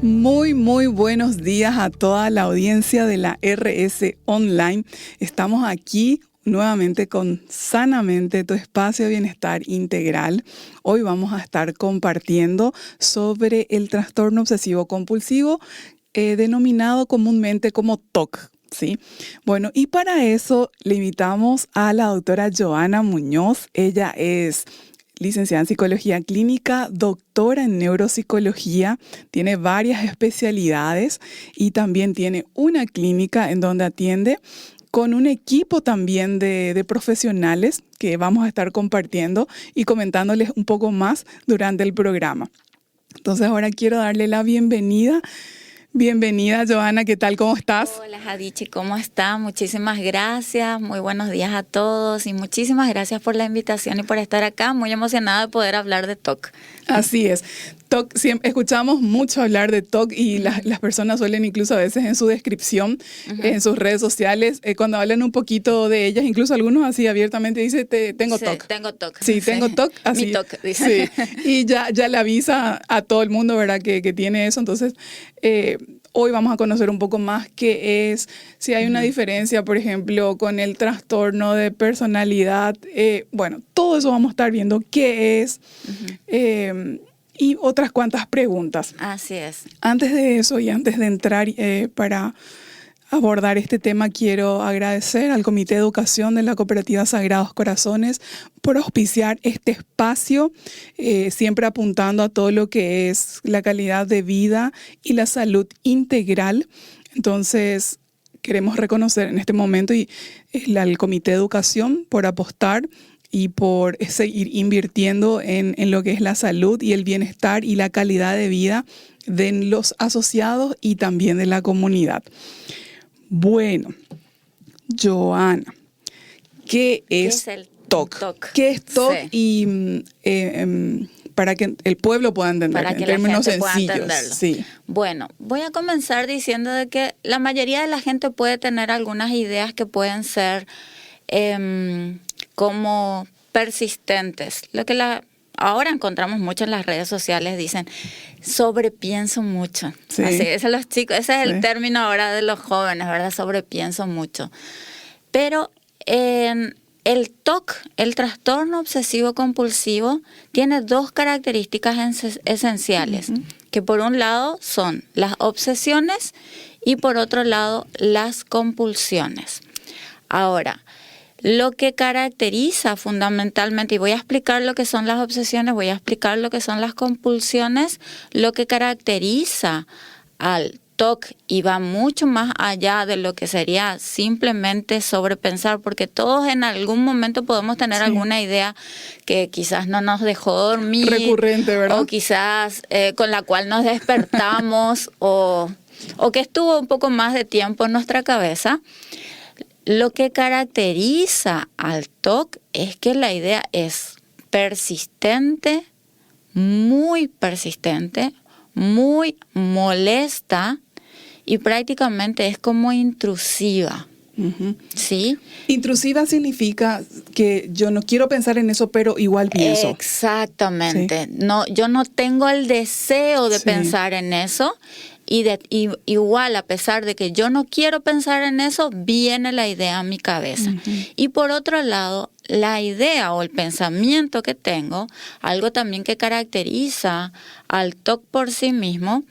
Muy buenos días a toda la audiencia de la RS Online. Estamos aquí nuevamente con Sanamente, tu espacio de bienestar integral. Hoy vamos a estar compartiendo sobre el trastorno obsesivo compulsivo, denominado comúnmente como TOC. ¿Sí? Bueno, y para eso le invitamos a la doctora Joana Muñoz. Ella es licenciada en Psicología Clínica, doctora en Neuropsicología, tiene varias especialidades y también tiene una clínica en donde atiende con un equipo también de profesionales que vamos a estar compartiendo y comentándoles un poco más durante el programa. Entonces ahora quiero darle la bienvenida. Bienvenida, Joana, ¿qué tal? ¿Cómo estás? Hola, Jadichi, ¿cómo estás? Muchísimas gracias, muy buenos días a todos y muchísimas gracias por la invitación y por estar acá. Muy emocionada de poder hablar de TOC. Así es. TOC, siempre escuchamos mucho hablar de TOC y las personas suelen incluso a veces en su descripción, en sus redes sociales, cuando hablan un poquito de ellas, incluso algunos así abiertamente dicen, tengo TOC. Sí, tengo TOC. Sí, tengo TOC. Así. Mi TOC, dice. Sí, y ya le avisa a todo el mundo, ¿verdad?, que tiene eso. Entonces, hoy vamos a conocer un poco más qué es, si hay una diferencia, por ejemplo, con el trastorno de personalidad. Bueno, todo eso vamos a estar viendo qué es. Y otras cuantas preguntas. Así es. Antes de eso y antes de entrar para abordar este tema, quiero agradecer al Comité de Educación de la Cooperativa Sagrados Corazones por auspiciar este espacio, siempre apuntando a todo lo que es la calidad de vida y la salud integral. Entonces, queremos reconocer en este momento al Comité de Educación por apostar y por seguir invirtiendo en lo que es la salud y el bienestar y la calidad de vida de los asociados y también de la comunidad. Bueno, Joana, ¿qué es el TOC? ¿Qué es TOC? Sí. Y para que el pueblo pueda entenderlo en términos sencillos. Sí. Bueno, voy a comenzar diciendo de que la mayoría de la gente puede tener algunas ideas que pueden ser como persistentes. Lo que ahora encontramos mucho en las redes sociales, dicen, sobrepienso mucho. Sí. Así, ese es el término ahora de los jóvenes, ¿verdad? Sobrepienso mucho. Pero el TOC, el trastorno obsesivo compulsivo, tiene dos características esenciales, que por un lado son las obsesiones y por otro lado las compulsiones. Ahora, lo que caracteriza fundamentalmente, y voy a explicar lo que son las obsesiones, voy a explicar lo que son las compulsiones, lo que caracteriza al TOC y va mucho más allá de lo que sería simplemente sobrepensar, porque todos en algún momento podemos tener alguna idea que quizás no nos dejó dormir. Recurrente, ¿verdad? O quizás con la cual nos despertamos o que estuvo un poco más de tiempo en nuestra cabeza. Lo que caracteriza al TOC es que la idea es persistente, muy molesta y prácticamente es como intrusiva. ¿Sí? Intrusiva significa que yo no quiero pensar en eso, pero igual pienso. Exactamente. ¿Sí? No, yo no tengo el deseo de pensar en eso. Y igual, a pesar de que yo no quiero pensar en eso, viene la idea a mi cabeza. Y por otro lado, la idea o el pensamiento que tengo, algo también que caracteriza al TOC por sí mismo,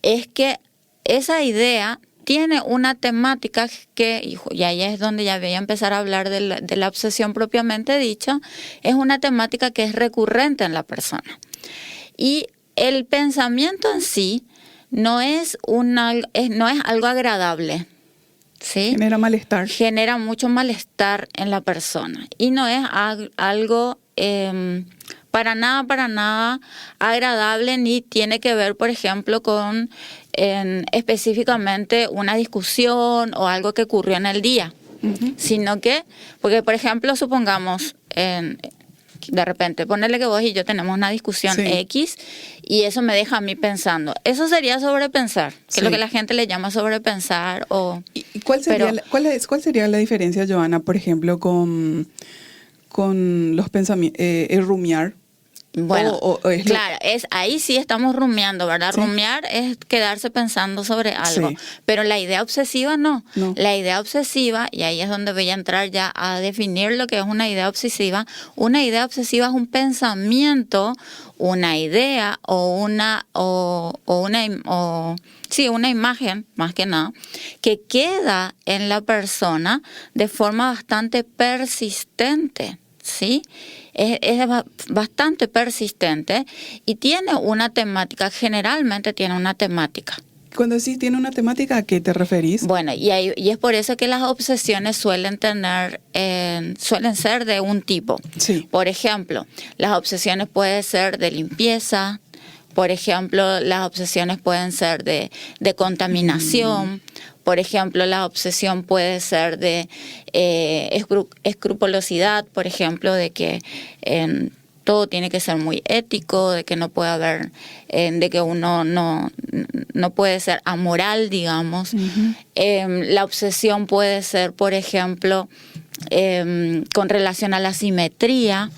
es que esa idea tiene una temática que, y ahí es donde ya voy a empezar a hablar de la obsesión propiamente dicha, es una temática que es recurrente en la persona. Y el pensamiento en sí no es algo agradable, ¿sí? Genera malestar. Genera mucho malestar en la persona y no es algo para nada agradable, ni tiene que ver, por ejemplo, con específicamente una discusión o algo que ocurrió en el día, sino que, porque por ejemplo, supongamos de repente, ponerle que vos y yo tenemos una discusión X y eso me deja a mí pensando. Eso sería sobrepensar, que es lo que la gente le llama sobrepensar. ¿Y cuál sería la diferencia, Joana, por ejemplo, con los pensamientos, rumiar Bueno, claro, ahí sí estamos rumiando, ¿verdad? ¿Sí? Rumiar es quedarse pensando sobre algo, sí. Pero la idea obsesiva no. La idea obsesiva, y ahí es donde voy a entrar ya a definir lo que es una idea obsesiva. Una idea obsesiva es un pensamiento, una idea una imagen, más que nada, que queda en la persona de forma bastante persistente, ¿sí? Es bastante persistente y tiene una temática, generalmente tiene una temática. Cuando decís tiene una temática, ¿a qué te referís? Bueno, y es por eso que las obsesiones suelen ser de un tipo. Sí. Por ejemplo, las obsesiones pueden ser de limpieza. Por ejemplo, las obsesiones pueden ser de contaminación. Por ejemplo, la obsesión puede ser de escrupulosidad, por ejemplo, de que todo tiene que ser muy ético, de que no puede haber, de que uno no puede ser amoral, digamos. La obsesión puede ser, por ejemplo, con relación a la simetría.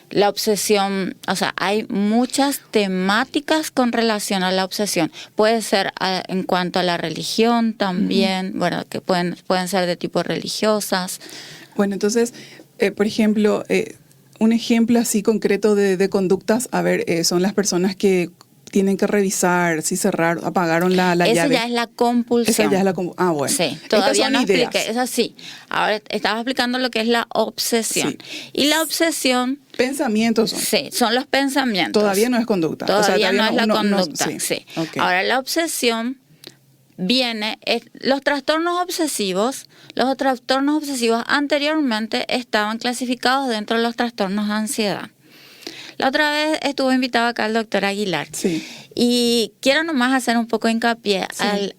La obsesión, o sea, hay muchas temáticas con relación a la obsesión. Puede ser en cuanto a la religión también, bueno, que pueden ser de tipo religiosas. Bueno, entonces, por ejemplo, un ejemplo así concreto de conductas, a ver, son las personas que tienen que revisar si apagaron la llave. Esa ya es la compulsión. Esa ya es la compulsión. Ah, bueno. Sí, todavía no expliqué. Es así. Ahora estaba explicando lo que es la obsesión. Sí. Y la obsesión... Pensamientos son. Sí, son los pensamientos. Todavía no es conducta. Todavía no es la conducta. Sí. Okay. Ahora, la obsesión viene... los trastornos obsesivos anteriormente estaban clasificados dentro de los trastornos de ansiedad. La otra vez estuvo invitado acá el doctor Aguilar. Sí. Y quiero nomás hacer un poco hincapié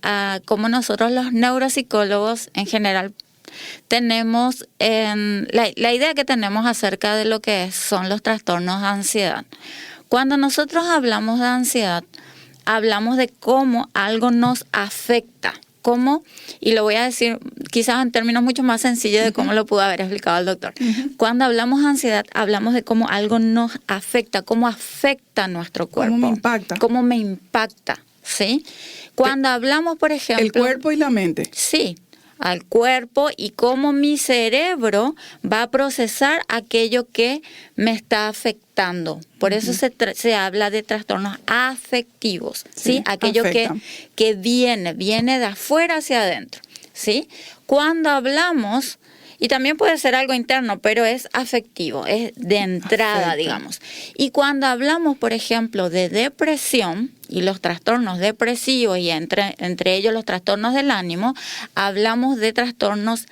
a cómo nosotros los neuropsicólogos en general tenemos la idea que tenemos acerca de lo que son los trastornos de ansiedad. Cuando nosotros hablamos de ansiedad, hablamos de cómo algo nos afecta. ¿Cómo? Y lo voy a decir quizás en términos mucho más sencillos de cómo lo pudo haber explicado el doctor. Cuando hablamos de ansiedad, hablamos de cómo algo nos afecta, cómo afecta nuestro cuerpo. ¿Cómo me impacta? ¿Cómo me impacta? ¿Sí? Cuando hablamos, por ejemplo... El cuerpo y la mente. Sí, al cuerpo y cómo mi cerebro va a procesar aquello que me está afectando. Por eso se habla de trastornos afectivos, ¿sí? Aquello que viene de afuera hacia adentro, ¿sí? Cuando hablamos, y también puede ser algo interno, pero es afectivo, es de entrada, digamos. Y cuando hablamos, por ejemplo, de depresión y los trastornos depresivos y entre ellos los trastornos del ánimo, hablamos de trastornos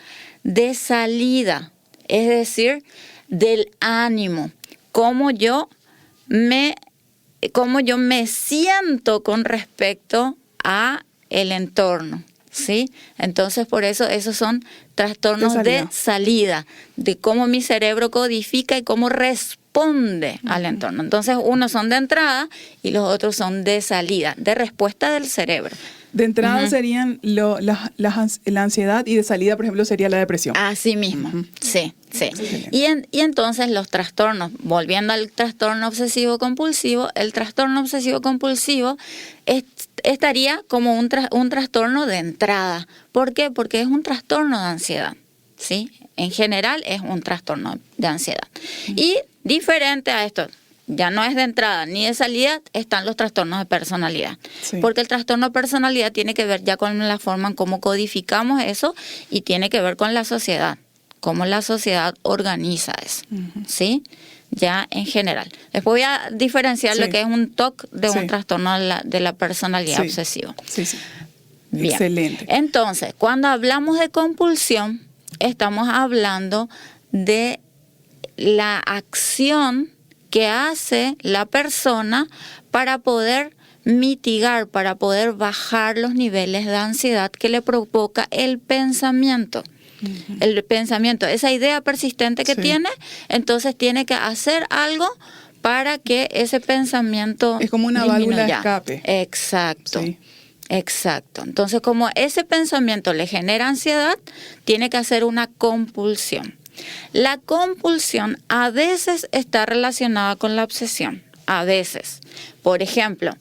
de salida, es decir, del ánimo, cómo yo me siento con respecto a el entorno. ¿Sí? Entonces, por eso esos son trastornos de salida, de cómo mi cerebro codifica y cómo responde al entorno. Entonces, unos son de entrada y los otros son de salida, de respuesta del cerebro. De entrada serían la ansiedad y de salida, por ejemplo, sería la depresión. Así mismo, sí. Y entonces los trastornos, volviendo al trastorno obsesivo-compulsivo, el trastorno obsesivo-compulsivo estaría como un trastorno de entrada. ¿Por qué? Porque es un trastorno de ansiedad, ¿sí? En general es un trastorno de ansiedad. Y diferente a esto, ya no es de entrada ni de salida, están los trastornos de personalidad. Sí. Porque el trastorno de personalidad tiene que ver ya con la forma en cómo codificamos eso y tiene que ver con la sociedad, cómo la sociedad organiza eso, ¿sí? Ya en general. Después voy a diferenciar lo que es un TOC de un trastorno de la personalidad obsesiva. Sí. Bien. Excelente. Entonces, cuando hablamos de compulsión, estamos hablando de la acción que hace la persona para poder mitigar, para poder bajar los niveles de ansiedad que le provoca el pensamiento. El pensamiento, esa idea persistente que tiene, entonces tiene que hacer algo para que ese pensamiento es como una válvula de escape. Exacto. Exacto. Entonces, como ese pensamiento le genera ansiedad, tiene que hacer una compulsión. La compulsión a veces está relacionada con la obsesión. a veces. Por ejemplo,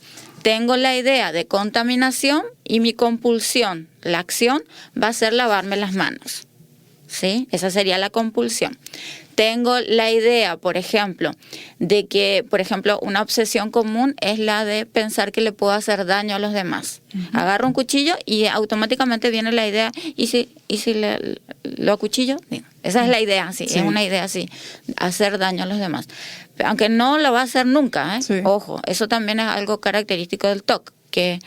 tengo la idea de contaminación y mi compulsión, la acción, va a ser lavarme las manos. ¿Sí? Esa sería la compulsión. Tengo la idea, por ejemplo, de que, por ejemplo, una obsesión común es la de pensar que le puedo hacer daño a los demás. Agarro un cuchillo y automáticamente viene la idea, ¿y si lo acuchillo? Esa es la idea, sí. Es una idea así, hacer daño a los demás. Aunque no lo va a hacer nunca, ¿eh? Sí. Ojo, eso también es algo característico del TOC, que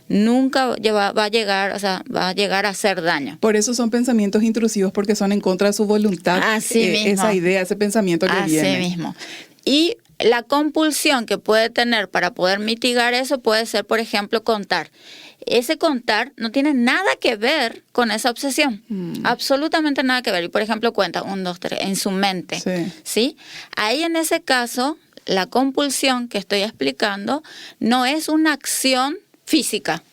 nunca va a llegar a hacer daño. Por eso son pensamientos intrusivos, porque son en contra de su voluntad. Así mismo. Esa idea, ese pensamiento que viene. Así mismo. Y la compulsión que puede tener para poder mitigar eso puede ser, por ejemplo, contar. Ese contar no tiene nada que ver con esa obsesión. Absolutamente nada que ver. Y, por ejemplo, cuenta 1, 2, 3 en su mente. ¿Sí? Ahí, en ese caso, la compulsión que estoy explicando no es una acción física,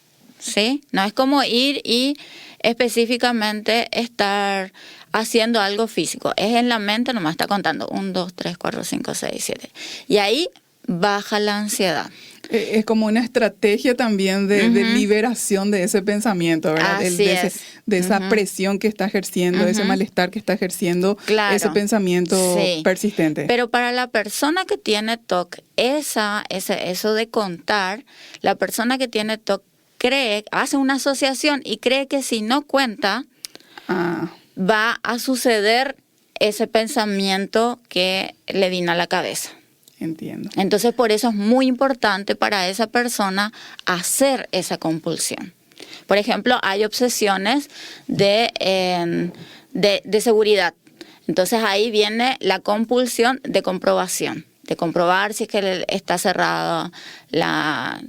¿sí? No es como ir y específicamente estar haciendo algo físico. Es en la mente, nomás está contando 1, 2, 3, 4, 5, 6, 7. Y ahí baja la ansiedad. Es como una estrategia también de liberación de ese pensamiento, ¿verdad? De esa presión que está ejerciendo, ese malestar que está ejerciendo, ese pensamiento persistente. Pero para la persona que tiene TOC, eso de contar, la persona que tiene TOC hace una asociación y cree que si no cuenta, va a suceder ese pensamiento que le vino a la cabeza. Entiendo. Entonces, por eso es muy importante para esa persona hacer esa compulsión. Por ejemplo, hay obsesiones de seguridad. Entonces, ahí viene la compulsión de comprobación, de comprobar si es que está cerrada la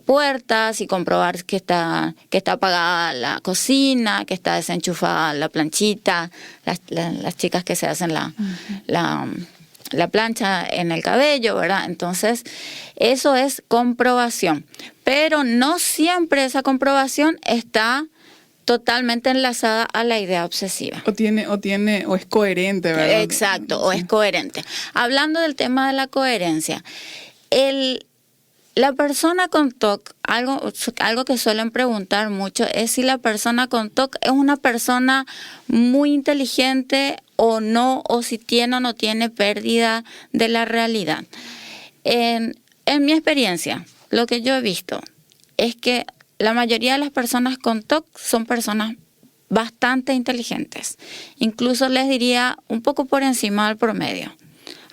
puerta, si comprobar que está apagada la cocina, que está desenchufada la planchita, las chicas que se hacen la plancha en el cabello, ¿verdad? Entonces, eso es comprobación. Pero no siempre esa comprobación está totalmente enlazada a la idea obsesiva. O es coherente, ¿verdad? Exacto, o es coherente. Hablando del tema de la coherencia, la persona con TOC, algo que suelen preguntar mucho es si la persona con TOC es una persona muy inteligente o no, o si tiene o no tiene pérdida de la realidad. En mi experiencia, lo que yo he visto es que la mayoría de las personas con TOC son personas bastante inteligentes. Incluso les diría un poco por encima del promedio.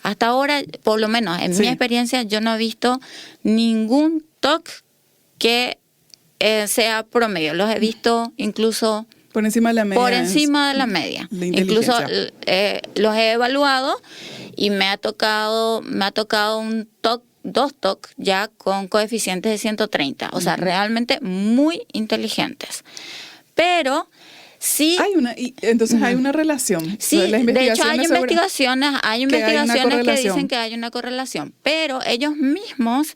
Hasta ahora, por lo menos en mi experiencia, yo no he visto ningún TOC que sea promedio. Los he visto incluso por encima de la media. Por encima de la media. Incluso los he evaluado y me ha tocado un TOC, 2 TOC ya con coeficientes de 130. O sea, realmente muy inteligentes. Pero sí, entonces hay una relación. Sí, de hecho hay investigaciones que dicen que hay una correlación, pero ellos mismos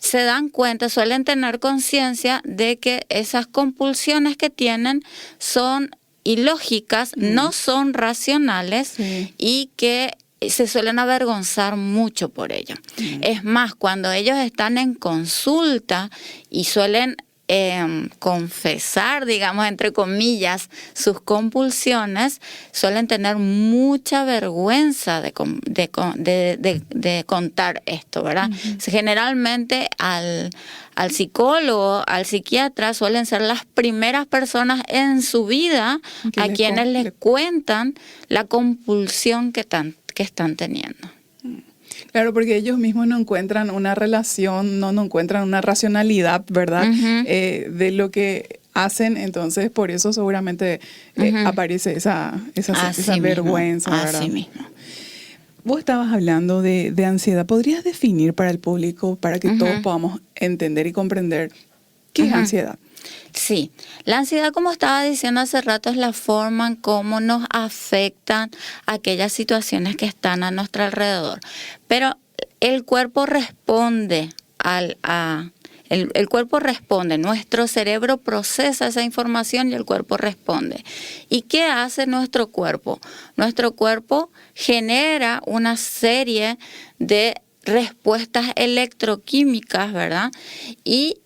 se dan cuenta, suelen tener conciencia de que esas compulsiones que tienen son ilógicas, no son racionales y que se suelen avergonzar mucho por ello. Es más, cuando ellos están en consulta y suelen confesar, digamos, entre comillas, sus compulsiones, suelen tener mucha vergüenza de contar esto, ¿verdad? Generalmente al psicólogo, al psiquiatra, suelen ser las primeras personas en su vida a quienes les cuentan la compulsión que están teniendo. Claro, porque ellos mismos no encuentran una relación, no encuentran una racionalidad, ¿verdad? De lo que hacen, entonces por eso seguramente aparece esa vergüenza, ¿verdad? Así mismo. Vos estabas hablando de ansiedad. ¿Podrías definir para el público, para que todos podamos entender y comprender qué es ansiedad? Sí, la ansiedad, como estaba diciendo hace rato, es la forma en cómo nos afectan aquellas situaciones que están a nuestro alrededor. Pero el cuerpo responde el cuerpo responde, nuestro cerebro procesa esa información y el cuerpo responde. ¿Y qué hace nuestro cuerpo? Nuestro cuerpo genera una serie de respuestas electroquímicas, ¿verdad? Y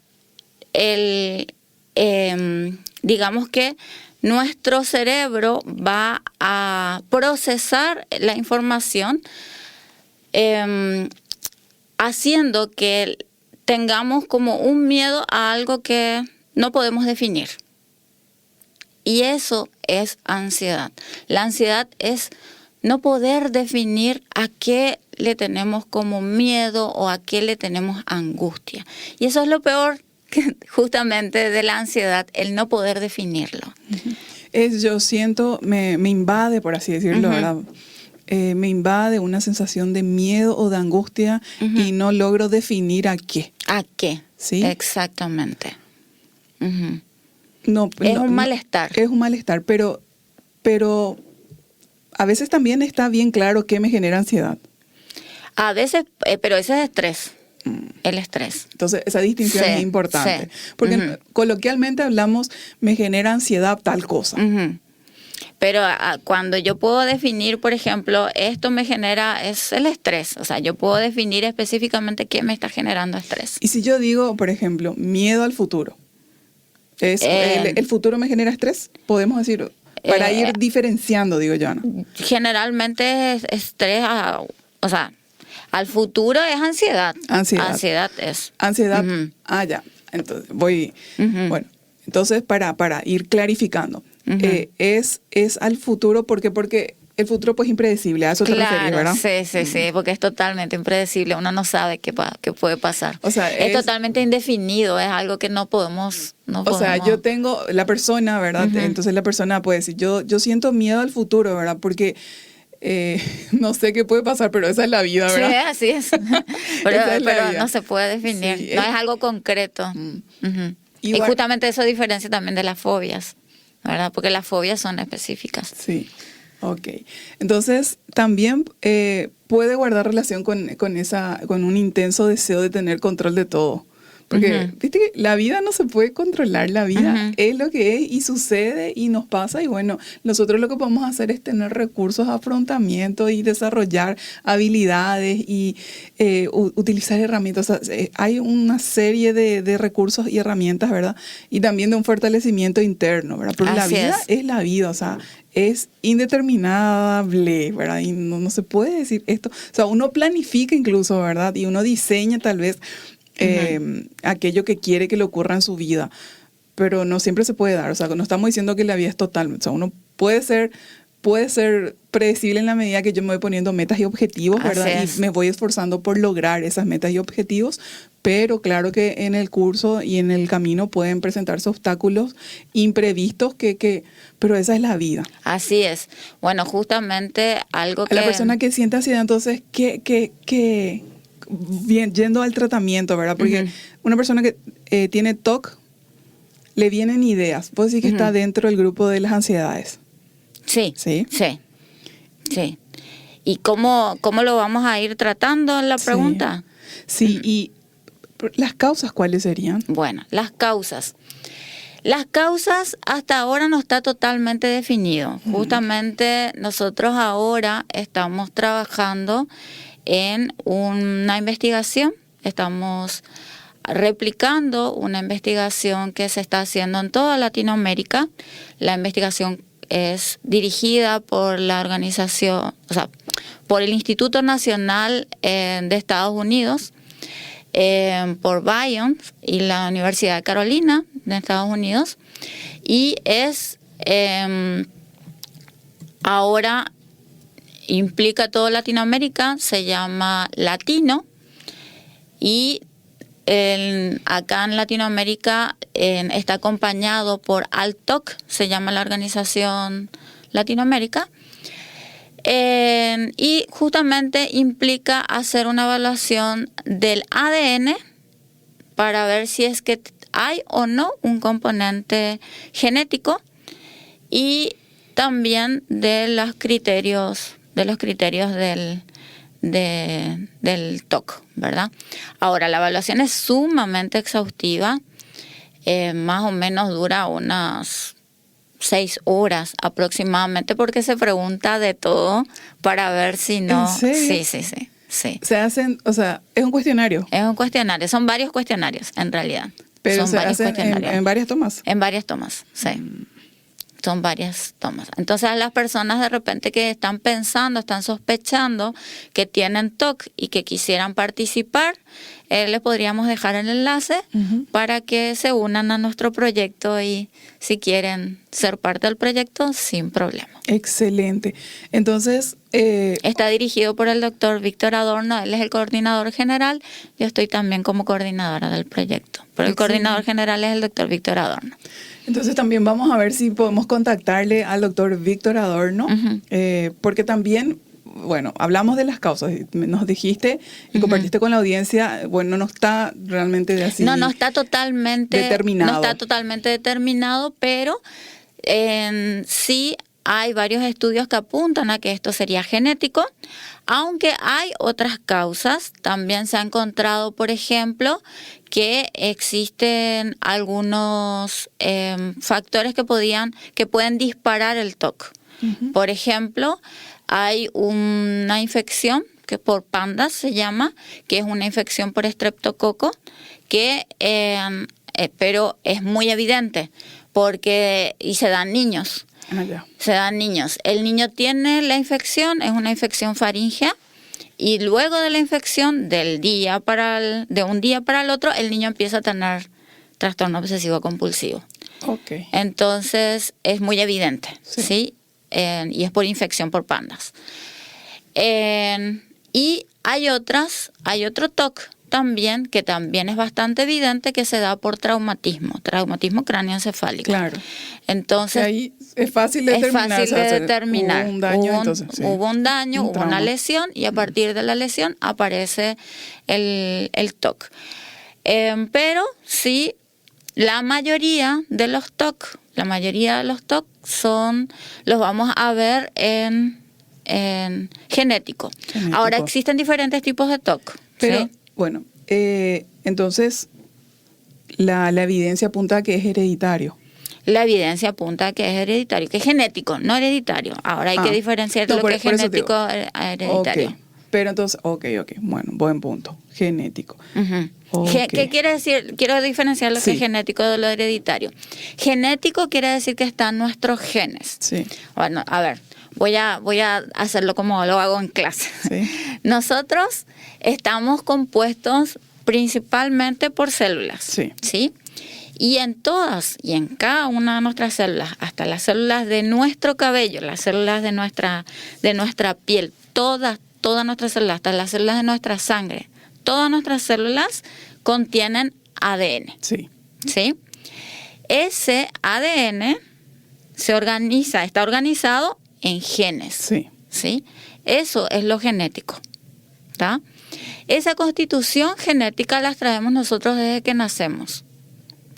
digamos que nuestro cerebro va a procesar la información, haciendo que tengamos como un miedo a algo que no podemos definir. Y eso es ansiedad. La ansiedad es no poder definir a qué le tenemos como miedo o a qué le tenemos angustia. Y eso es lo peor justamente de la ansiedad, el no poder definirlo. Yo siento, me invade, por así decirlo, ¿verdad? Me invade una sensación de miedo o de angustia y no logro definir a qué. ¿A qué? ¿Sí? Exactamente. No, es un malestar. Es un malestar, pero a veces también está bien claro qué me genera ansiedad. A veces, pero ese es estrés. El estrés. Entonces, esa distinción es importante. Porque coloquialmente hablamos, me genera ansiedad tal cosa. Pero cuando yo puedo definir, por ejemplo, esto me genera, es el estrés. O sea, yo puedo definir específicamente qué me está generando estrés. Y si yo digo, por ejemplo, miedo al futuro, ¿el futuro me genera estrés? Podemos decir, para ir diferenciando, digo yo, ¿no? Generalmente es estrés, o sea, al futuro es ansiedad. Ansiedad es. Ansiedad, ya. Entonces, bueno, entonces para ir clarificando, es al futuro, porque el futuro pues impredecible, a eso te refieres, ¿verdad? Sí, porque es totalmente impredecible, uno no sabe qué puede pasar. O sea, es totalmente indefinido, es algo que no podemos... O sea, yo tengo la persona, ¿verdad? Entonces la persona puede decir, yo siento miedo al futuro, ¿verdad? Porque... no sé qué puede pasar, pero esa es la vida, ¿verdad? Sí, así es. pero no se puede definir, no es algo concreto. Y justamente eso diferencia también de las fobias, ¿verdad? Porque las fobias son específicas. Sí, ok. Entonces, también puede guardar relación con un intenso deseo de tener control de todo. Porque, viste que la vida no se puede controlar, la vida es lo que es y sucede y nos pasa y bueno, nosotros lo que podemos hacer es tener recursos de afrontamiento y desarrollar habilidades y utilizar herramientas. O sea, hay una serie de recursos y herramientas, ¿verdad? Y también de un fortalecimiento interno, ¿verdad? Porque la vida es la vida, o sea, es indeterminable, ¿verdad? Y no se puede decir esto. O sea, uno planifica incluso, ¿verdad? Y uno diseña tal vez aquello que quiere que le ocurra en su vida, pero no siempre se puede dar. O sea, no estamos diciendo que la vida es total. O sea, uno puede ser predecible en la medida que yo me voy poniendo metas y objetivos, ¿verdad? Y me voy esforzando por lograr esas metas y objetivos, pero claro que en el curso y en el camino pueden presentarse obstáculos imprevistos pero esa es la vida. Así es. Bueno, justamente algo que... La persona que siente ansiedad, entonces, bien, yendo al tratamiento, ¿verdad? Porque una persona que tiene TOC, le vienen ideas. ¿Puedo decir que está dentro del grupo de las ansiedades? Sí. ¿Y cómo lo vamos a ir tratando en la pregunta? Sí, y ¿las causas cuáles serían? Bueno, las causas. Las causas hasta ahora no está totalmente definido. Justamente nosotros ahora estamos trabajando en una investigación, estamos replicando una investigación que se está haciendo en toda Latinoamérica. La investigación es dirigida por la organización, o sea, por el Instituto Nacional de Estados Unidos, por Bion y la Universidad de Carolina de Estados Unidos, y es ahora implica toda Latinoamérica, se llama Latino, y acá en Latinoamérica está acompañado por ALTOC, se llama la organización Latinoamérica, y justamente implica hacer una evaluación del ADN para ver si es que hay o no un componente genético, y también de los criterios del TOC, ¿verdad? Ahora, la evaluación es sumamente exhaustiva, más o menos dura unas 6 horas aproximadamente, porque se pregunta de todo para ver si no... ¿En serio? Sí. sí. Se hacen, o sea, es un cuestionario. Es un cuestionario, son varios cuestionarios en realidad. Pero son se varios hacen cuestionarios. en varias tomas. En varias tomas, sí. Son varias tomas. Entonces, a las personas de repente que están pensando, están sospechando que tienen TOC y que quisieran participar, les podríamos dejar el enlace para que se unan a nuestro proyecto y si quieren ser parte del proyecto, sin problema. Excelente. Entonces, está dirigido por el doctor Víctor Adorno, él es el coordinador general, yo estoy también como coordinadora del proyecto, pero el coordinador general es el doctor Víctor Adorno. Entonces también vamos a ver si podemos contactarle al doctor Víctor Adorno, porque también, bueno, hablamos de las causas, nos dijiste y compartiste con la audiencia, bueno, no está realmente así. No está totalmente determinado. No está totalmente determinado, pero sí hay varios estudios que apuntan a que esto sería genético, aunque hay otras causas. También se ha encontrado, por ejemplo, que existen algunos factores que pueden disparar el TOC. Por ejemplo, hay una infección que por pandas se llama, que es una infección por estreptococo, que pero es muy evidente y se dan niños. Se dan niños. El niño tiene la infección, es una infección faríngea, y luego de la infección, de un día para el otro, el niño empieza a tener trastorno obsesivo compulsivo. Okay. Entonces, es muy evidente, ¿sí? Y es por infección por pandas. Y hay otro TOC también, que también es bastante evidente, que se da por traumatismo cráneoencefálico. Claro. Entonces, ahí es fácil de determinar. Hubo un daño, hubo un daño, hubo una lesión, y a partir de la lesión aparece el TOC. Pero sí, la mayoría de los TOC los vamos a ver en genético. Ahora, existen diferentes tipos de TOC. Pero, ¿sí? Bueno, entonces la evidencia apunta a que es hereditario. La evidencia apunta a que es hereditario, que es genético, no hereditario. Ahora hay que diferenciar lo que es genético a hereditario. Okay. Pero entonces, bueno, buen punto, genético. ¿Qué quiere decir? Quiero diferenciar lo que es genético de lo hereditario. Genético quiere decir que están nuestros genes. Sí. Bueno, a ver, voy a hacerlo como lo hago en clase. Sí. Nosotros estamos compuestos principalmente por células. ¿Sí? Y en cada una de nuestras células, hasta las células de nuestro cabello, las células de nuestra piel, todas nuestras células, hasta las células de nuestra sangre, todas nuestras células contienen ADN. Sí. ¿Sí? Ese ADN está organizado en genes. Sí. ¿Sí? Eso es lo genético. ¿Tá? Esa constitución genética la traemos nosotros desde que nacemos.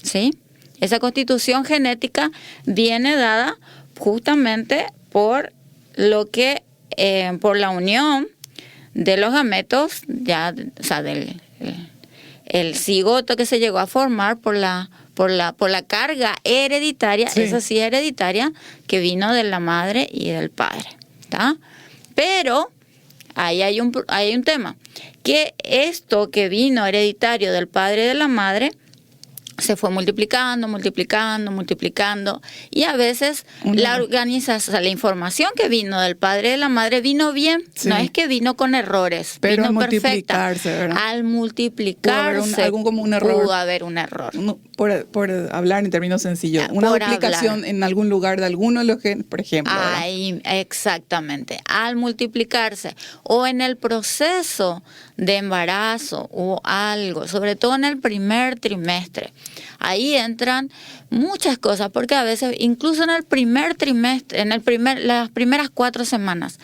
¿Sí? Esa constitución genética viene dada justamente por la unión de los gametos, del el cigoto que se llegó a formar por la carga hereditaria, sí. Eso sí, hereditaria, que vino de la madre y del padre. ¿Tá? Pero ahí hay un tema, que esto que vino hereditario del padre y de la madre se fue multiplicando, y a veces la información que vino del padre y de la madre vino bien, sí. No es que vino con errores, pero vino al perfecta. Multiplicarse, ¿verdad? Al multiplicarse pudo haber un error. Por hablar en términos sencillos, una duplicación en algún lugar de alguno de los genes, por ejemplo. Ahí, exactamente. Al multiplicarse o en el proceso de embarazo o algo, sobre todo en el primer trimestre. Ahí entran muchas cosas, porque a veces, incluso en el primer trimestre, las primeras 4 semanas,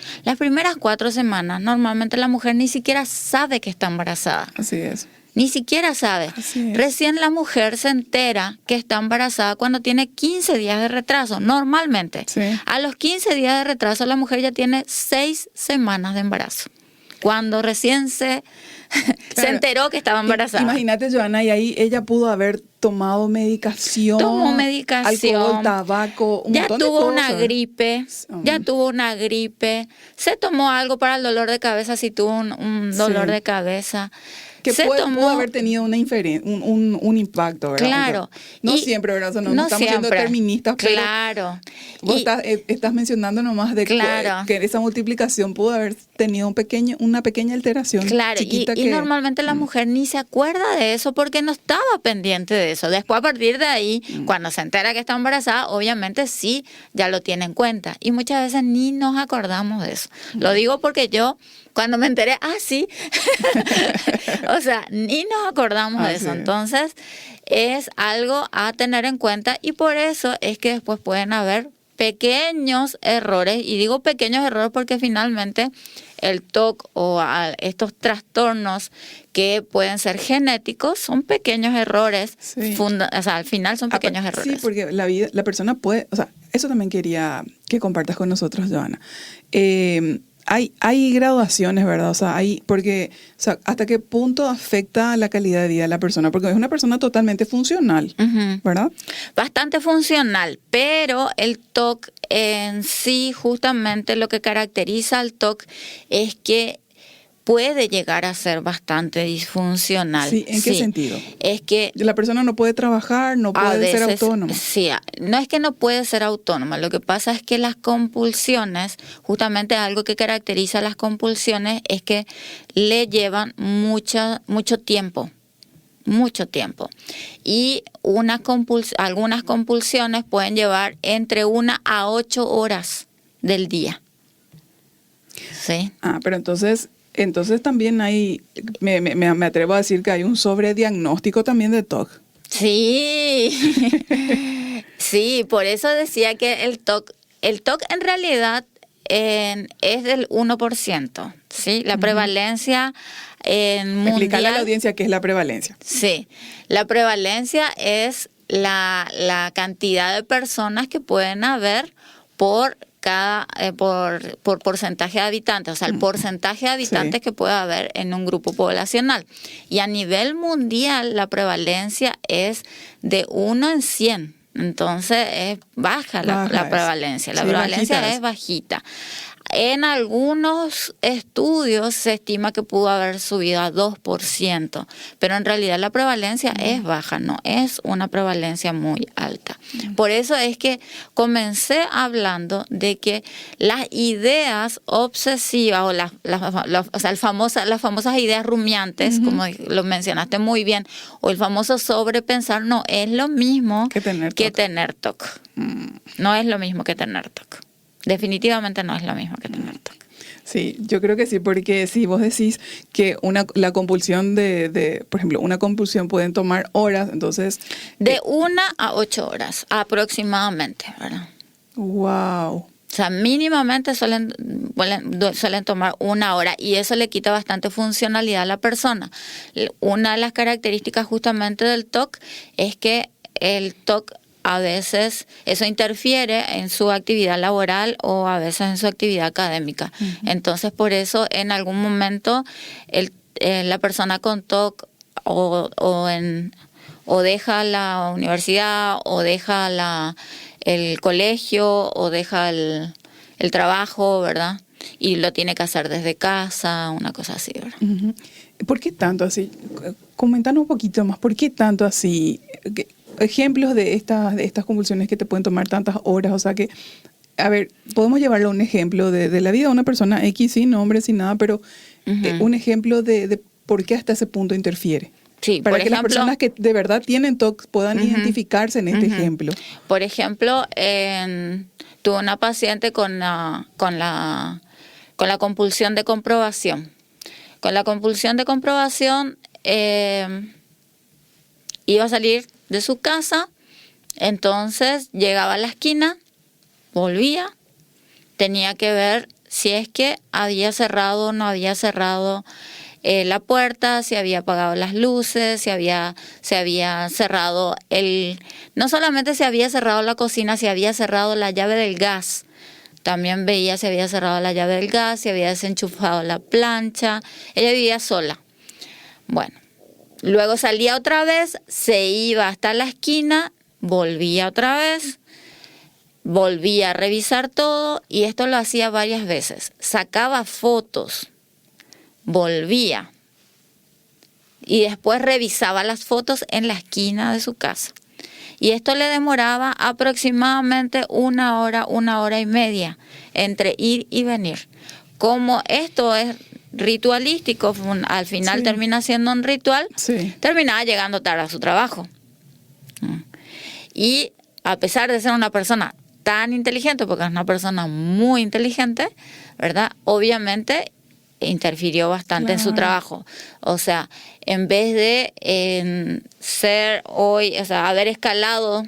normalmente la mujer ni siquiera sabe que está embarazada. Así es. Ni siquiera sabe. Recién la mujer se entera que está embarazada cuando tiene 15 días de retraso, normalmente. Sí. A los 15 días de retraso la mujer ya tiene 6 semanas de embarazo. cuando recién se enteró que estaba embarazada. Imagínate, Joana, y ahí ella pudo haber tomado medicación. Tomó medicación. Alcohol, tabaco, un montón de cosas. Ya tuvo una gripe. Se tomó algo para el dolor de cabeza si tuvo un dolor de cabeza. Que pudo haber tenido un impacto, ¿verdad? Claro. O sea, no siempre, ¿verdad? O sea, no estamos siendo deterministas, pero claro. Vos estás mencionando nomás de que esa multiplicación pudo haber tenido una pequeña alteración. Claro, chiquita y normalmente la mujer ni se acuerda de eso porque no estaba pendiente de eso. Después, a partir de ahí, cuando se entera que está embarazada, obviamente sí, ya lo tiene en cuenta. Y muchas veces ni nos acordamos de eso. Lo digo porque yo, cuando me enteré, sí. O sea, ni nos acordamos de eso. Sí. Entonces, es algo a tener en cuenta y por eso es que después pueden haber pequeños errores. Y digo pequeños errores porque finalmente el TOC o estos trastornos que pueden ser genéticos son pequeños errores. Sí. O sea, al final son pequeños errores. Sí, porque la persona puede... O sea, eso también quería que compartas con nosotros, Joana. Hay graduaciones, ¿verdad? O sea, ¿hasta qué punto afecta la calidad de vida de la persona? Porque es una persona totalmente funcional, ¿verdad? Bastante funcional, pero el TOC en sí, justamente lo que caracteriza al TOC es que puede llegar a ser bastante disfuncional. Sí, ¿en qué sentido? Es que la persona no puede trabajar, no puede ser autónoma. Sí, no es que no puede ser autónoma, lo que pasa es que las compulsiones, justamente algo que caracteriza a las compulsiones es que le llevan mucho tiempo. Mucho tiempo. Y algunas compulsiones pueden llevar entre 1 a 8 horas del día. ¿Sí? Pero entonces también me atrevo a decir que hay un sobrediagnóstico también de TOC. Sí, sí, por eso decía que el TOC en realidad es del 1%, ¿sí? La prevalencia mundial... Explicarle a la audiencia qué es la prevalencia. Sí, la prevalencia es la cantidad de personas que pueden haber por porcentaje de habitantes, o sea, el porcentaje de habitantes que puede haber en un grupo poblacional. Y a nivel mundial la prevalencia es de 1 en 100. Entonces es baja la prevalencia. La prevalencia es bajita. En algunos estudios se estima que pudo haber subido a 2%, pero en realidad la prevalencia es baja, no es una prevalencia muy alta. Por eso es que comencé hablando de que las ideas obsesivas o las famosas ideas rumiantes, como lo mencionaste muy bien, o el famoso sobrepensar, no es lo mismo que tener TOC. No es lo mismo que tener TOC. Definitivamente no es lo mismo que tener TOC. Sí, yo creo que sí, porque si vos decís que la compulsión por ejemplo, una compulsión pueden tomar horas, entonces... De 1 a 8 horas aproximadamente, ¿verdad? ¡Wow! O sea, mínimamente suelen tomar 1 hora y eso le quita bastante funcionalidad a la persona. Una de las características justamente del TOC es que el TOC a veces eso interfiere en su actividad laboral o a veces en su actividad académica. Entonces, por eso en algún momento la persona con TOC o deja la universidad o deja el colegio o deja el trabajo, ¿verdad? Y lo tiene que hacer desde casa, una cosa así, ¿verdad? ¿Por qué tanto así? Comentanos un poquito más, ¿por qué tanto así? Ejemplos de estas convulsiones que te pueden tomar tantas horas, o sea que, a ver, podemos llevarlo a un ejemplo de la vida de una persona X, sin nombre, sin nada, pero un ejemplo de por qué hasta ese punto interfiere. Sí, para que las personas que de verdad tienen TOC puedan identificarse en este ejemplo. Por ejemplo, tuve una paciente con la compulsión de comprobación. Con la compulsión de comprobación iba a salir de su casa, entonces llegaba a la esquina, volvía, tenía que ver si es que había cerrado o no había cerrado la puerta, si había apagado las luces, se había cerrado no solamente se había cerrado la cocina, se había cerrado la llave del gas. También veía si había cerrado la llave del gas, si había desenchufado la plancha. Ella vivía sola. Bueno, luego salía otra vez, se iba hasta la esquina, volvía otra vez, volvía a revisar todo, y esto lo hacía varias veces. Sacaba fotos, volvía y después revisaba las fotos en la esquina de su casa. Y esto le demoraba aproximadamente 1 hora, 1 hora y media entre ir y venir. Como esto es ritualístico, al final Sí. termina siendo un ritual, Sí. terminaba llegando tarde a su trabajo. Y a pesar de ser una persona tan inteligente, porque es una persona muy inteligente, ¿verdad? Obviamente interfirió bastante en su Claro. trabajo. O sea, en vez de ser hoy, o sea, haber escalado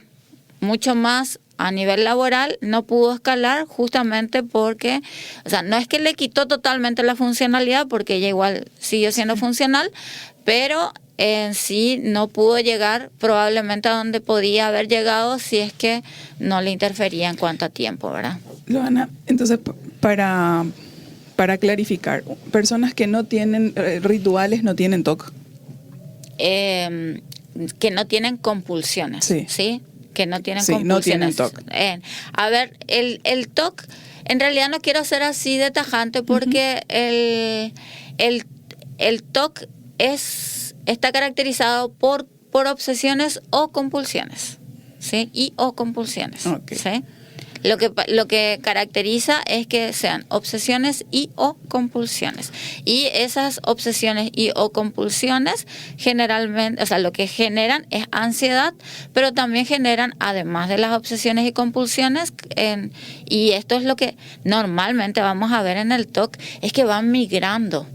mucho más a nivel laboral, no pudo escalar justamente porque, o sea, no es que le quitó totalmente la funcionalidad, porque ella igual siguió siendo funcional, pero en sí no pudo llegar probablemente a donde podía haber llegado si es que no le interfería en cuanto a tiempo, ¿verdad? Joana, entonces, para clarificar, personas que no tienen rituales no tienen TOC. Que no tienen compulsiones, Sí. ¿sí? Que no tienen Sí, no compulsiones. tienen TOC. A ver, el TOC, en realidad no quiero ser así de tajante, porque el TOC está caracterizado por obsesiones o compulsiones, ¿sí? Y o compulsiones, Ok. ¿sí? Lo que caracteriza es que sean obsesiones y o compulsiones. Y esas obsesiones y o compulsiones generalmente, o sea, lo que generan es ansiedad, pero también generan, además de las obsesiones y compulsiones, y esto es lo que normalmente vamos a ver en el TOC, es que van migrando.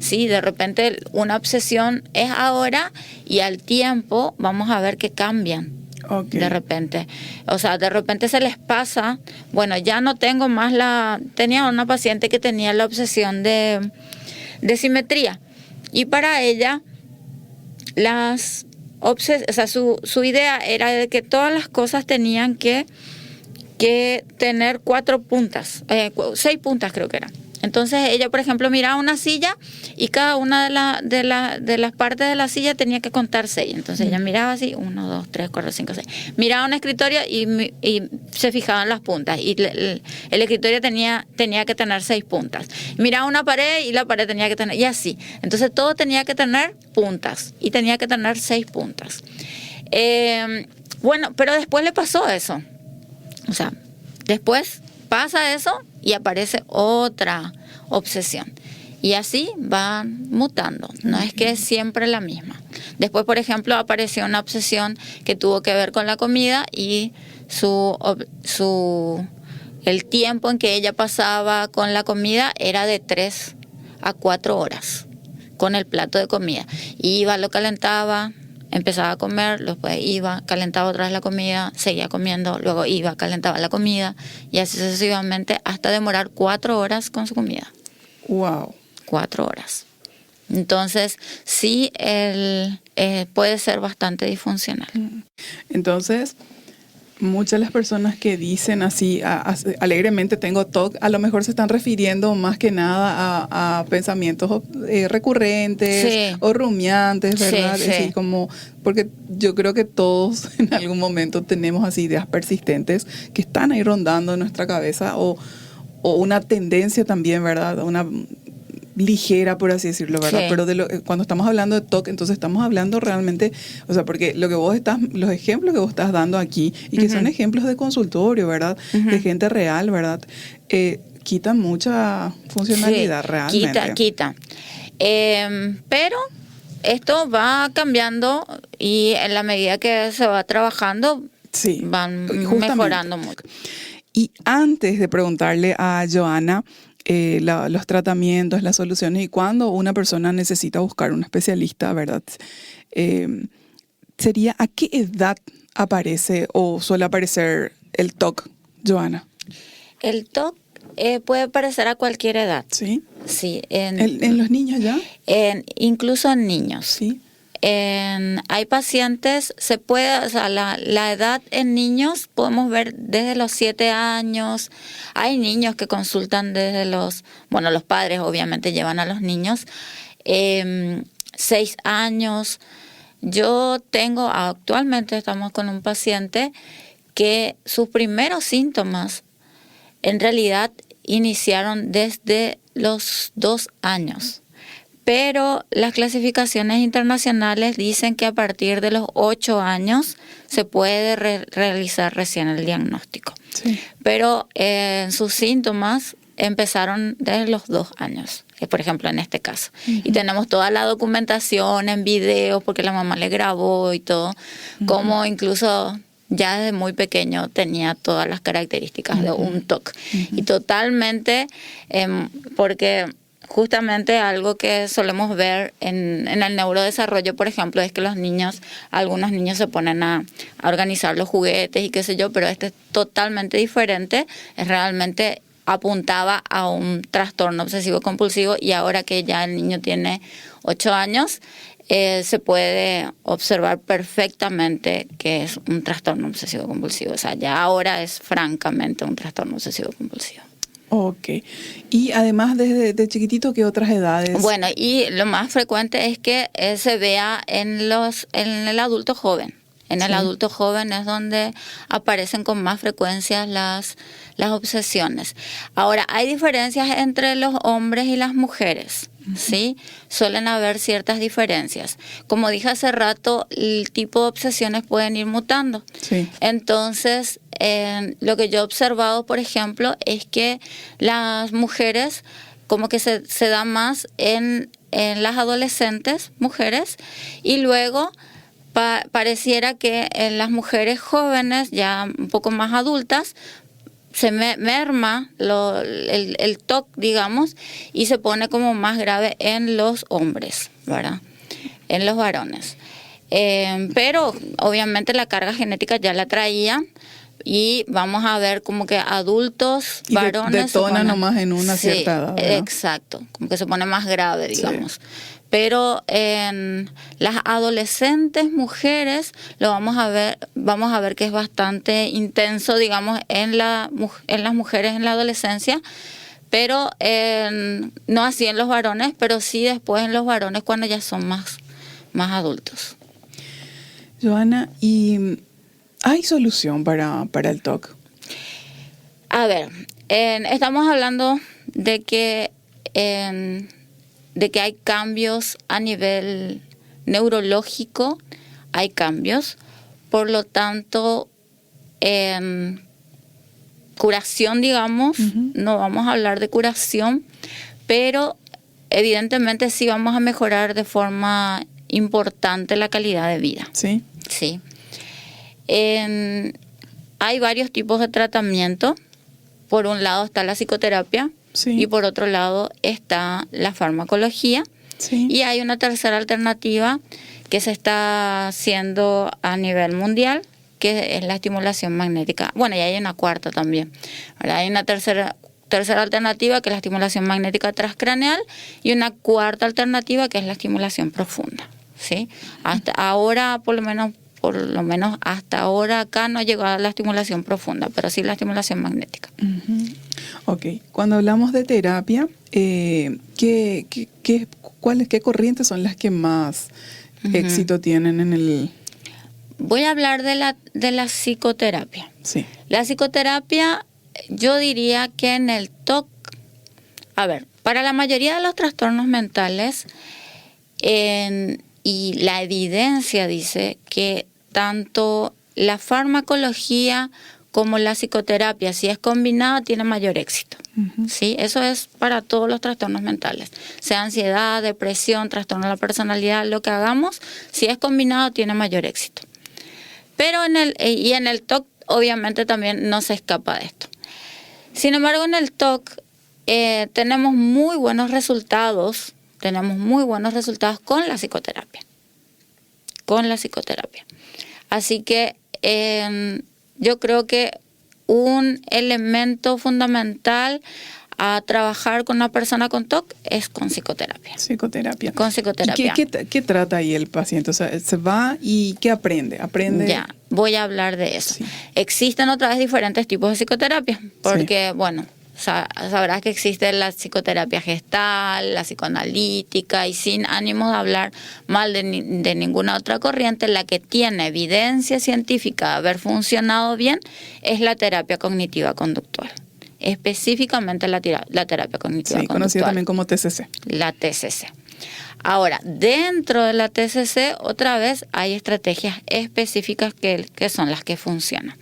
Sí, de repente una obsesión es ahora y al tiempo vamos a ver que cambian. Okay. De repente, o sea, de repente se les pasa, bueno, ya no tengo más tenía una paciente que tenía la obsesión de simetría, y para ella o sea, su idea era de que todas las cosas tenían que tener 4 puntas, 6 puntas creo que eran. Entonces ella, por ejemplo, miraba una silla y cada una de las partes de la silla tenía que contar 6. Entonces ella miraba así, 1, 2, 3, 4, 5, 6. Miraba un escritorio y se fijaba en las puntas. Y el escritorio tenía que tener 6 puntas. Miraba una pared y la pared tenía que tener, y así. Entonces todo tenía que tener puntas y tenía que tener 6 puntas. Bueno, pero después le pasó eso. O sea, después pasa eso y aparece otra obsesión. Y así van mutando. No es que es siempre la misma. Después, por ejemplo, apareció una obsesión que tuvo que ver con la comida, y el tiempo en que ella pasaba con la comida era de 3 a 4 horas con el plato de comida. Iba, lo calentaba, empezaba a comer, después iba, calentaba otra vez la comida, seguía comiendo, luego iba, calentaba la comida, y así sucesivamente hasta demorar 4 horas con su comida. Wow. 4 horas. Entonces, sí, puede ser bastante disfuncional. Entonces, muchas de las personas que dicen así alegremente tengo TOC, a lo mejor se están refiriendo más que nada a pensamientos recurrentes, Sí. o rumiantes, ¿verdad? Sí, sí. Así como, porque yo creo que todos en algún momento tenemos así ideas persistentes que están ahí rondando en nuestra cabeza, o una tendencia también, ¿verdad? Una ligera, por así decirlo, ¿verdad? Sí. Pero cuando estamos hablando de TOC, entonces estamos hablando realmente, o sea, porque los ejemplos que vos estás dando aquí, y que son ejemplos de consultorio, ¿verdad? De gente real, ¿verdad? Quitan mucha funcionalidad, Sí, realmente. quita. Pero esto va cambiando, y en la medida que se va trabajando, Sí, van justamente. mejorando mucho. Y antes de preguntarle a Joana los tratamientos, las soluciones, y cuando una persona necesita buscar un especialista, ¿verdad? Sería, ¿a qué edad aparece o suele aparecer el TOC, Joana? El TOC puede aparecer a cualquier edad. ¿Sí? Sí, ¿En los niños ya? incluso en niños. Sí. hay pacientes, o sea, la edad en niños podemos ver desde los 7 años. Hay niños que consultan desde los padres obviamente llevan a los niños, 6 años. Actualmente estamos con un paciente que sus primeros síntomas en realidad iniciaron desde los 2 años. Pero las clasificaciones internacionales dicen que a partir de los 8 años se puede realizar recién el diagnóstico. Sí. Pero sus síntomas empezaron desde los 2 años, por ejemplo, en este caso. Y tenemos toda la documentación en video, porque la mamá le grabó y todo, como incluso ya desde muy pequeño tenía todas las características de un TOC. Y totalmente, porque justamente algo que solemos ver en el neurodesarrollo, por ejemplo, es que algunos niños se ponen a organizar los juguetes y qué sé yo, pero este es totalmente diferente, realmente apuntaba a un trastorno obsesivo compulsivo, y ahora que ya el niño tiene 8 años, se puede observar perfectamente que es un trastorno obsesivo compulsivo. O sea, ya ahora es francamente un trastorno obsesivo compulsivo. Ok. Y además desde chiquitito, ¿qué otras edades? Bueno, y lo más frecuente es que se vea en el adulto joven. En el adulto joven es donde aparecen con más frecuencia las obsesiones. Ahora, hay diferencias entre los hombres y las mujeres, ¿sí? Suelen haber ciertas diferencias. Como dije hace rato, el tipo de obsesiones pueden ir mutando. Sí. Entonces, lo que yo he observado, por ejemplo, es que las mujeres como que se da más en las adolescentes mujeres, y luego pareciera que en las mujeres jóvenes, ya un poco más adultas, se merma el TOC, digamos, y se pone como más grave en los hombres, ¿verdad? En los varones. Pero obviamente la carga genética ya la traían, y vamos a ver como que adultos, y varones... detona nomás en una cierta edad, ¿verdad? Exacto, como que se pone más grave, digamos. Sí. Pero en las adolescentes mujeres vamos a ver que es bastante intenso, digamos, en las mujeres en la adolescencia, pero no así en los varones, pero sí después en los varones cuando ya son más adultos. Joana, ¿y hay solución para el TOC? A ver, estamos hablando de que hay cambios a nivel neurológico, hay cambios, por lo tanto, curación, digamos, no vamos a hablar de curación, pero evidentemente sí vamos a mejorar de forma importante la calidad de vida. Sí. Sí. Hay varios tipos de tratamiento. Por un lado está la psicoterapia, sí, y por otro lado está la farmacología. Sí. Y hay una tercera alternativa que se está haciendo a nivel mundial, que es la estimulación magnética. Bueno, y hay una cuarta también. Ahora hay una tercera alternativa, que es la estimulación magnética transcraneal, y una cuarta alternativa, que es la estimulación profunda, ¿sí? Hasta ahora, por lo menos hasta ahora acá no ha llegado a la estimulación profunda, pero sí la estimulación magnética. Ok. Cuando hablamos de terapia, ¿qué corrientes son las que más éxito tienen en el...? Voy a hablar de la psicoterapia. Sí. La psicoterapia, yo diría que en el TOC, a ver, para la mayoría de los trastornos mentales, y la evidencia dice que tanto la farmacología como la psicoterapia, si es combinada, tiene mayor éxito. ¿Sí? Eso es para todos los trastornos mentales, sea ansiedad, depresión, trastorno de la personalidad, lo que hagamos, si es combinado, tiene mayor éxito. Pero en el TOC, obviamente, también no se escapa de esto. Sin embargo, en el TOC tenemos muy buenos resultados con la psicoterapia. Así que yo creo que un elemento fundamental a trabajar con una persona con TOC es con psicoterapia. Psicoterapia. Con psicoterapia. ¿Y qué trata ahí el paciente? O sea, se va y ¿qué aprende? Ya, voy a hablar de eso. Sí. Existen otra vez diferentes tipos de psicoterapia, porque, bueno, sabrás que existe la psicoterapia gestal, la psicoanalítica, y sin ánimo de hablar mal de ninguna otra corriente, la que tiene evidencia científica de haber funcionado bien es la terapia cognitiva conductual. Específicamente la terapia cognitiva conductual. Conocida también como TCC. La TCC. Ahora, dentro de la TCC, otra vez hay estrategias específicas que son las que funcionan.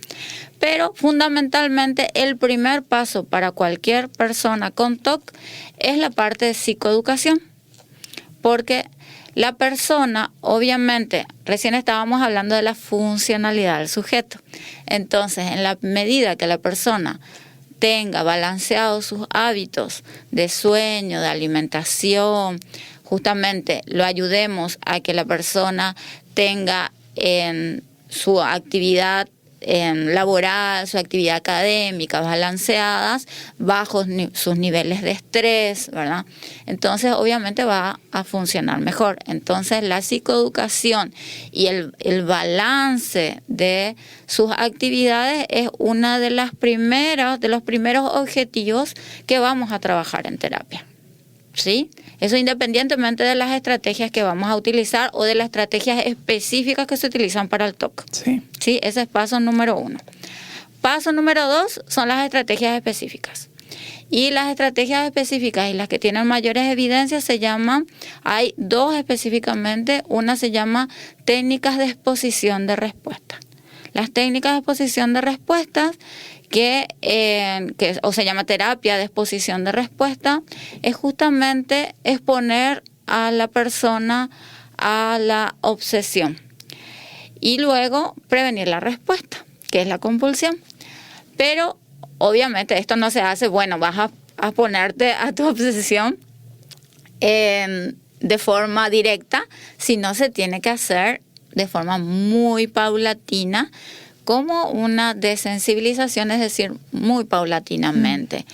Pero fundamentalmente el primer paso para cualquier persona con TOC es la parte de psicoeducación. Porque la persona, obviamente, recién estábamos hablando de la funcionalidad del sujeto. Entonces, en la medida que la persona tenga balanceados sus hábitos de sueño, de alimentación, justamente lo ayudemos a que la persona tenga en su actividad laboral, su actividad académica balanceadas, bajos sus niveles de estrés, ¿verdad? Entonces, obviamente va a funcionar mejor. Entonces, la psicoeducación y el balance de sus actividades es una de los primeros objetivos que vamos a trabajar en terapia. ¿Sí? Eso independientemente de las estrategias que vamos a utilizar o de las estrategias específicas que se utilizan para el TOC. Sí. ¿Sí? Ese es paso número 1. Paso número 2 son las estrategias específicas. Y las estrategias específicas y las que tienen mayores evidencias hay 2 específicamente, una se llama técnicas de exposición de respuesta. Las técnicas de exposición de respuestas o se llama terapia de exposición de respuesta, es justamente exponer a la persona a la obsesión y luego prevenir la respuesta, que es la compulsión. Pero obviamente esto no se hace, vas a ponerte a tu obsesión de forma directa, sino se tiene que hacer de forma muy paulatina, como una desensibilización, es decir, muy paulatinamente.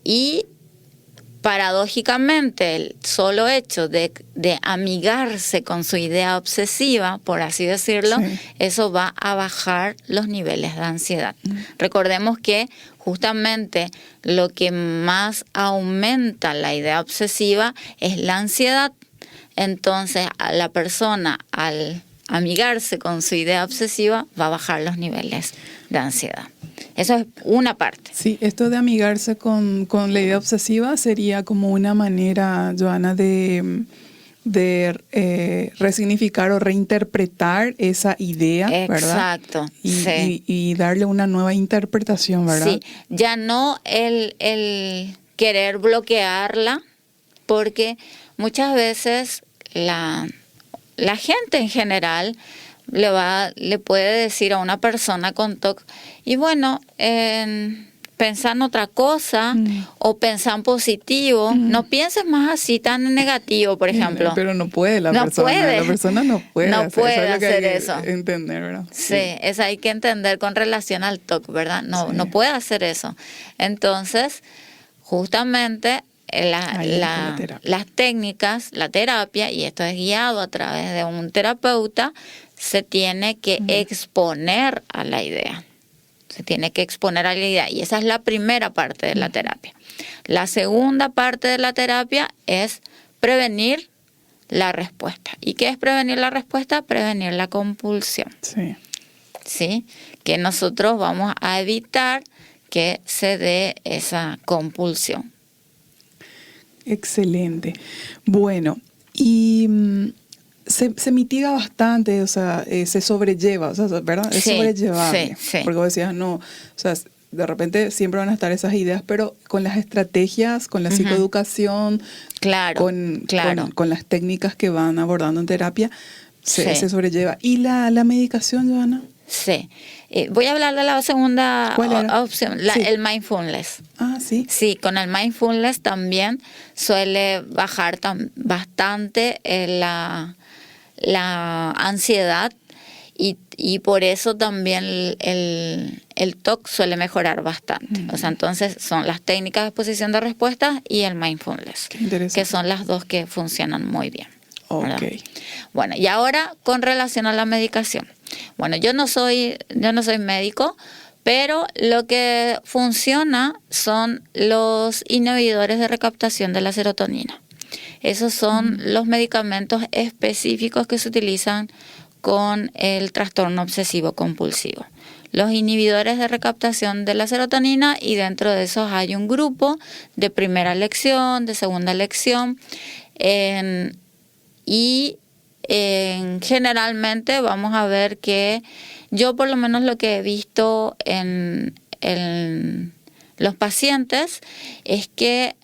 Y paradójicamente, el solo hecho de amigarse con su idea obsesiva, por así decirlo, eso va a bajar los niveles de ansiedad. Recordemos que justamente lo que más aumenta la idea obsesiva es la ansiedad. Entonces, a la persona, al amigarse con su idea obsesiva, va a bajar los niveles de ansiedad. Eso es una parte. Sí, esto de amigarse con la idea obsesiva sería como una manera, Joana, de resignificar o reinterpretar esa idea, ¿verdad? Exacto. Y darle una nueva interpretación, ¿verdad? Sí, ya no el querer bloquearla, porque muchas veces la gente en general le puede decir a una persona con TOC, y bueno, pensar en otra cosa o pensar en positivo, no pienses más así tan en negativo, por ejemplo. Pero no puede la persona no puede hacer eso. Entender, ¿verdad? Sí, eso hay que entender con relación al TOC, ¿verdad? No puede hacer eso. Entonces, justamente las técnicas, la terapia, y esto es guiado a través de un terapeuta, se tiene que exponer a la idea. Se tiene que exponer a la idea. Y esa es la primera parte de la terapia. La segunda parte de la terapia es prevenir la respuesta. ¿Y qué es prevenir la respuesta? Prevenir la compulsión. ¿Sí? Que nosotros vamos a evitar que se dé esa compulsión. Excelente. Bueno, y se mitiga bastante, o sea, se sobrelleva, o sea, ¿verdad? Es sobrellevable. Sí. Porque vos decías, no, o sea, de repente siempre van a estar esas ideas, pero con las estrategias, con la psicoeducación, con las técnicas que van abordando en terapia, se sobrelleva. ¿Y la medicación, Joana? Sí. Voy a hablar de la segunda opción, el mindfulness. Ah, sí. Sí, con el mindfulness también suele bajar bastante la ansiedad y Y por eso también el TOC suele mejorar bastante. O sea, entonces son las técnicas de exposición de respuestas y el mindfulness, que son las dos que funcionan muy bien. Okay. Bueno, y ahora con relación a la medicación. Bueno, yo no soy médico, pero lo que funciona son los inhibidores de recaptación de la serotonina. Esos son los medicamentos específicos que se utilizan con el trastorno obsesivo compulsivo. Los inhibidores de recaptación de la serotonina, y dentro de esos hay un grupo de primera elección, de segunda elección, generalmente vamos a ver que yo por lo menos lo que he visto en los pacientes es que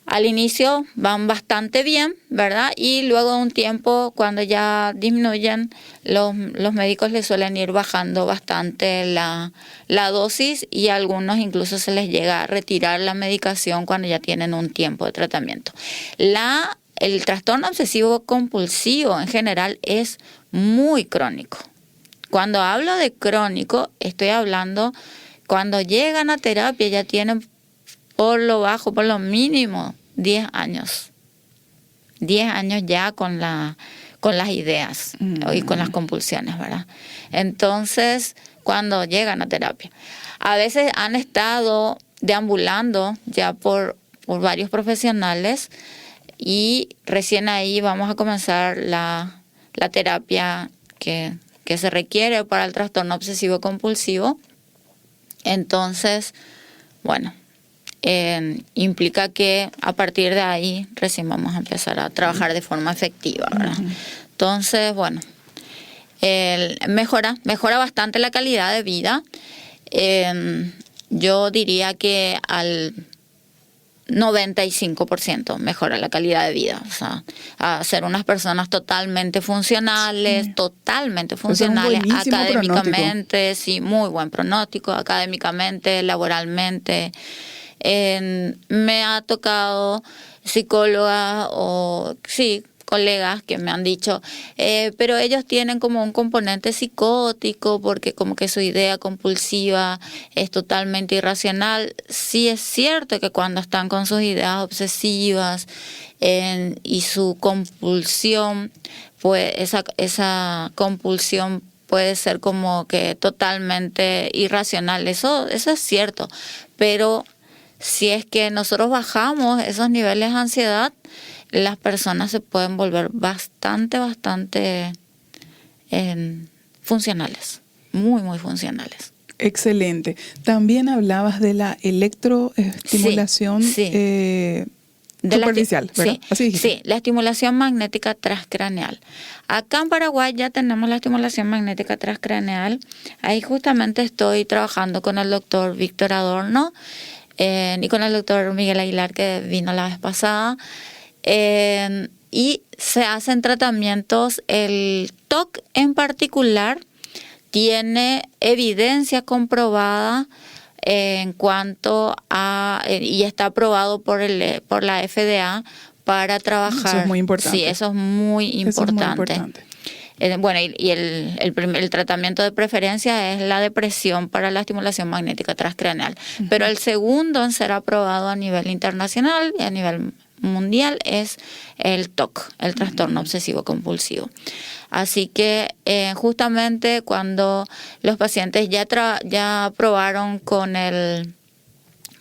al inicio van bastante bien, ¿verdad? Y luego de un tiempo, cuando ya disminuyen, los médicos les suelen ir bajando bastante la dosis, y a algunos incluso se les llega a retirar la medicación cuando ya tienen un tiempo de tratamiento. El trastorno obsesivo compulsivo en general es muy crónico. Cuando hablo de crónico, estoy hablando cuando llegan a terapia ya tienen por lo bajo, por lo mínimo, 10 años. 10 años ya con las ideas y con las compulsiones, ¿verdad? Entonces, cuando llegan a terapia, a veces han estado deambulando ya por varios profesionales, y recién ahí vamos a comenzar la terapia que se requiere para el trastorno obsesivo compulsivo. Entonces, bueno, implica que a partir de ahí recién vamos a empezar a trabajar de forma efectiva, ¿verdad? Entonces, bueno, mejora bastante la calidad de vida. Yo diría que al 95% mejora la calidad de vida, o sea, a ser unas personas totalmente funcionales, académicamente, sí, muy buen pronóstico, académicamente, laboralmente. Me ha tocado psicólogas o colegas que me han dicho, pero ellos tienen como un componente psicótico porque como que su idea compulsiva es totalmente irracional. Sí es cierto que cuando están con sus ideas obsesivas y su compulsión, pues esa compulsión puede ser como que totalmente irracional. Eso es cierto, pero si es que nosotros bajamos esos niveles de ansiedad, las personas se pueden volver bastante funcionales, muy funcionales. Excelente. También hablabas de la electroestimulación superficial, ¿verdad? Sí, la estimulación magnética transcraneal. Acá en Paraguay ya tenemos la estimulación magnética transcraneal. Ahí justamente estoy trabajando con el doctor Víctor Adorno y con el doctor Miguel Aguilar, que vino la vez pasada. Y se hacen tratamientos. El TOC en particular tiene evidencia comprobada en cuanto a, y está aprobado por la FDA para trabajar. Eso es muy importante. Sí, eso es muy importante. Bueno, y el tratamiento de preferencia es la depresión para la estimulación magnética transcraneal. Pero el segundo en ser aprobado a nivel internacional y a nivel mundial es el TOC, el trastorno obsesivo compulsivo. Así que justamente cuando los pacientes ya probaron con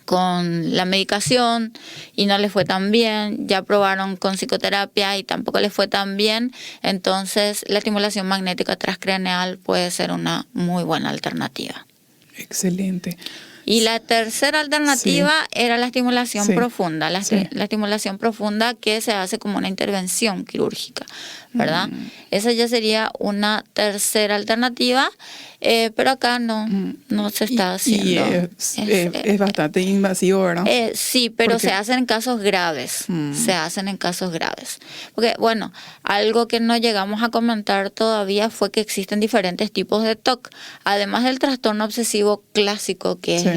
la medicación y no les fue tan bien, ya probaron con psicoterapia y tampoco les fue tan bien, entonces la estimulación magnética transcraneal puede ser una muy buena alternativa. Excelente. Y la tercera alternativa era la estimulación profunda, la estimulación profunda que se hace como una intervención quirúrgica, ¿verdad? Esa ya sería una tercera alternativa, pero acá no se está haciendo. Y es bastante invasivo, ¿verdad? Sí, pero se hacen en casos graves. Se hacen en casos graves. Porque, bueno, algo que no llegamos a comentar todavía fue que existen diferentes tipos de TOC. Además del trastorno obsesivo clásico, que es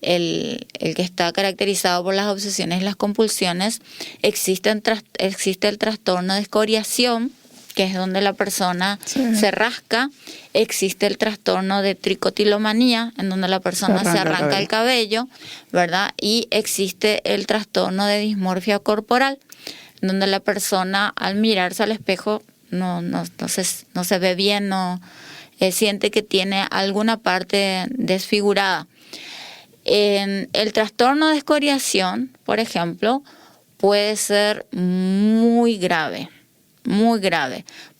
el que está caracterizado por las obsesiones y las compulsiones, existe el trastorno de escoriación, que es donde la persona se rasca. Existe el trastorno de tricotilomanía, en donde la persona se arranca el cabello, ¿verdad? Y existe el trastorno de dismorfia corporal, en donde la persona al mirarse al espejo no se ve bien, siente que tiene alguna parte desfigurada. En el trastorno de escoriación, por ejemplo, puede ser muy grave,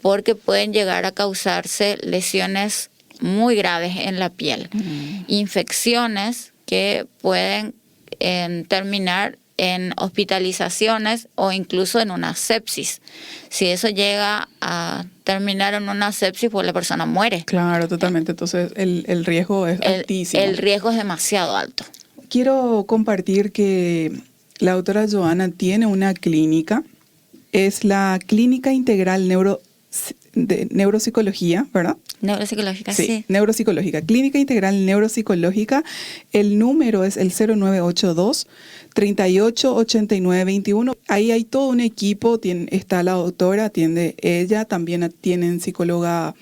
porque pueden llegar a causarse lesiones muy graves en la piel, infecciones que pueden terminar en hospitalizaciones o incluso en una sepsis. Si eso llega a terminar en una sepsis, pues la persona muere. Claro, totalmente. Entonces el riesgo es altísimo. El riesgo es demasiado alto. Quiero compartir que la doctora Joana tiene una clínica. Es la Clínica Integral de Neuropsicología, ¿verdad? Neuropsicológica, sí. Neuropsicológica. Clínica Integral Neuropsicológica. El número es el 0982-388921. Ahí hay todo un equipo. Está la doctora, atiende ella. También tienen psicóloga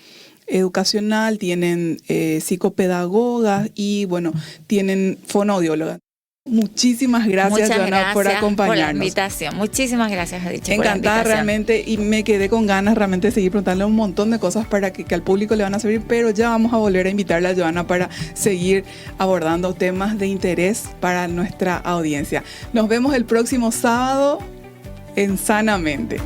educacional, tienen psicopedagogas y, bueno, tienen fonoaudióloga. Muchísimas gracias, Joana, por acompañarnos. Por la invitación. Muchísimas gracias, Adichie, encantada realmente, y me quedé con ganas realmente de seguir preguntándole un montón de cosas para que al público le van a servir, pero ya vamos a volver a invitarle a Joana para seguir abordando temas de interés para nuestra audiencia. Nos vemos el próximo sábado en Sanamente.